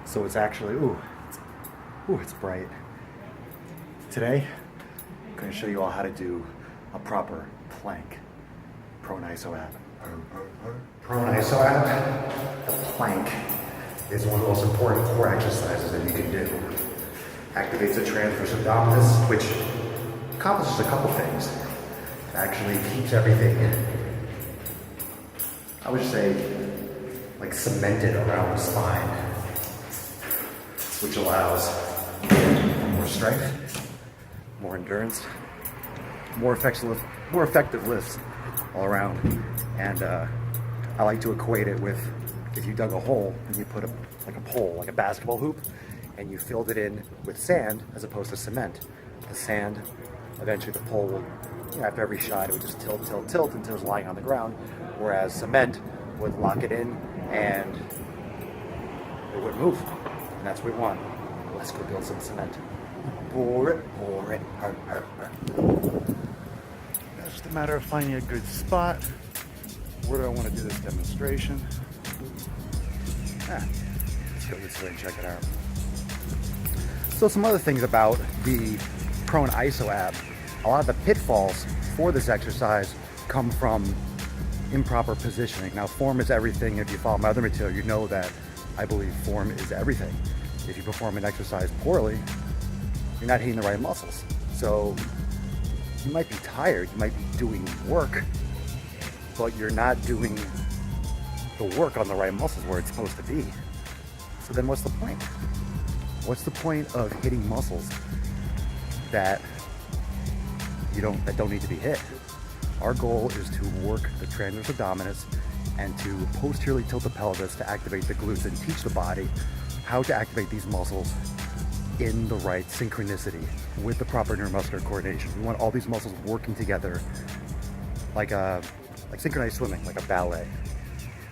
So it's actually, it's bright. Today, I'm going to show you all how to do a proper plank. Prone iso ab. Prone iso ab. The plank is one of the most important core exercises that you can do. Activates the transverse abdominis, which accomplishes a couple things. It actually keeps everything, I would say, like cemented around the spine, which allows more strength, more endurance, more effective lifts all around. And I like to equate it with if you dug a hole and you put a pole, like a basketball hoop, and you filled it in with sand as opposed to cement. The sand, eventually the pole will, after every shot, it would just tilt until it was lying on the ground, whereas cement would lock it in and it wouldn't move. And that's what we want. Let's go build some cement. Pour it. It's just a matter of finding a good spot. Where do I want to do this demonstration? Let's go this way and check it out. So some other things about the prone iso ab. A lot of the pitfalls for this exercise come from improper positioning. Now, form is everything. If you follow my other material, you know that I believe form is everything. If you perform an exercise poorly, you're not hitting the right muscles. So you might be tired, you might be doing work, but you're not doing the work on the right muscles where it's supposed to be. So then what's the point? What's the point of hitting muscles that don't need to be hit? Our goal is to work the transverse abdominis and to posteriorly tilt the pelvis to activate the glutes and teach the body how to activate these muscles in the right synchronicity with the proper neuromuscular coordination. We want all these muscles working together like synchronized swimming, like a ballet.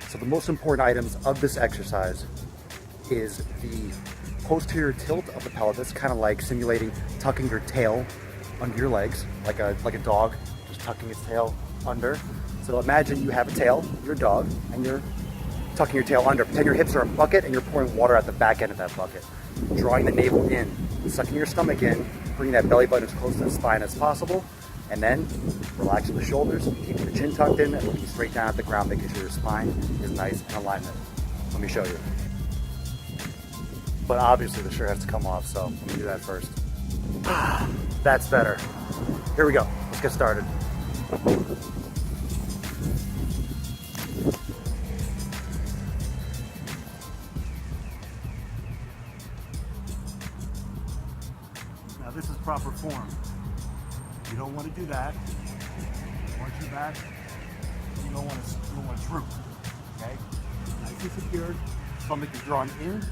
So the most important items of this exercise is the posterior tilt of the pelvis, kind of like simulating tucking your tail under your legs, like a dog, just tucking its tail under. So imagine you have a tail, you're a dog, and you're tucking your tail under. Pretend your hips are a bucket and you're pouring water at the back end of that bucket. Drawing the navel in, sucking your stomach in, bringing that belly button as close to the spine as possible, and then relaxing the shoulders, keeping the chin tucked in, and looking straight down at the ground, making sure your spine is nice in alignment. Let me show you. But obviously the shirt has to come off, so let me do that first. That's better. Here we go. Let's get started. Now this is proper form. You don't want to do that. Once you're back, you don't want to droop. Okay? Nice and secured. Stomach is drawn in.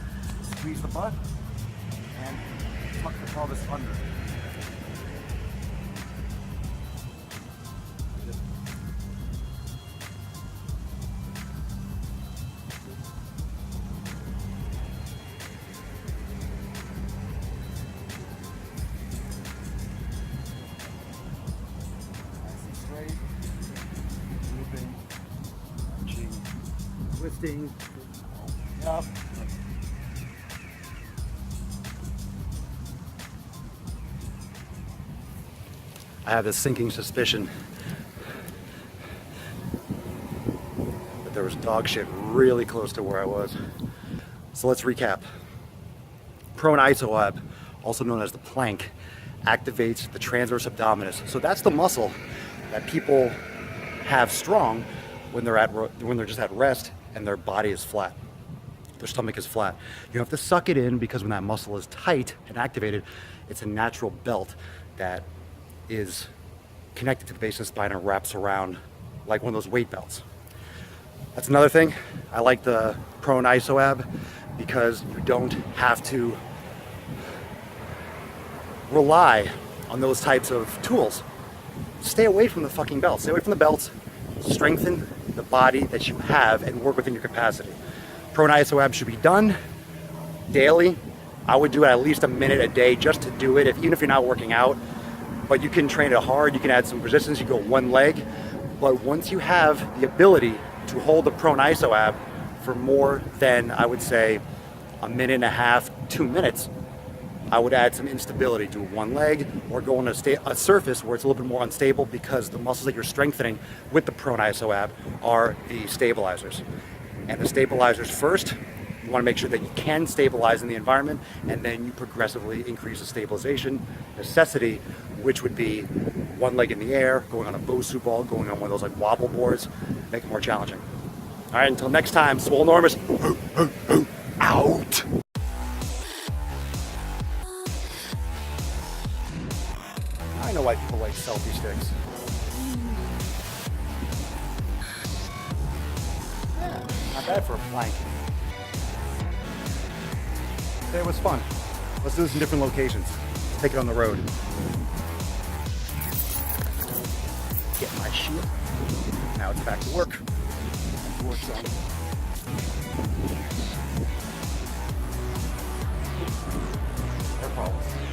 Squeeze the butt and tuck the pelvis under. Nice and straight. Moving, punching, twisting, up. I have this sinking suspicion that there was dog shit really close to where I was. So let's recap. Prone iso ab, also known as the plank, activates the transverse abdominis. So that's the muscle that people have strong when they're just at rest and their body is flat. Their stomach is flat. You have to suck it in because when that muscle is tight and activated, it's a natural belt that is connected to the base of the spine and wraps around like one of those weight belts. That's another thing. I like the prone iso ab because you don't have to rely on those types of tools. Stay away from the fucking belts. Stay away from the belts. Strengthen the body that you have and work within your capacity. Prone iso ab should be done daily. I would do it at least a minute a day just to do it, even if you're not working out. But you can train it hard, you can add some resistance, you go one leg. But once you have the ability to hold the prone iso ab for more than, I would say, a minute and a half, 2 minutes, I would add some instability to one leg, or go on a surface where it's a little bit more unstable, because the muscles that you're strengthening with the prone iso ab are the stabilizers. And the stabilizers first, you want to make sure that you can stabilize in the environment, and then you progressively increase the stabilization necessity, which would be one leg in the air, going on a Bosu ball, going on one of those like wobble boards, make it more challenging. All right, until next time, Swolenormous, out. I know why people like selfie sticks. Yeah, not bad for a plank. It was fun. Let's do this in different locations. Take it on the road. Get my shit. Now it's back to work. Back to work, son. No problems.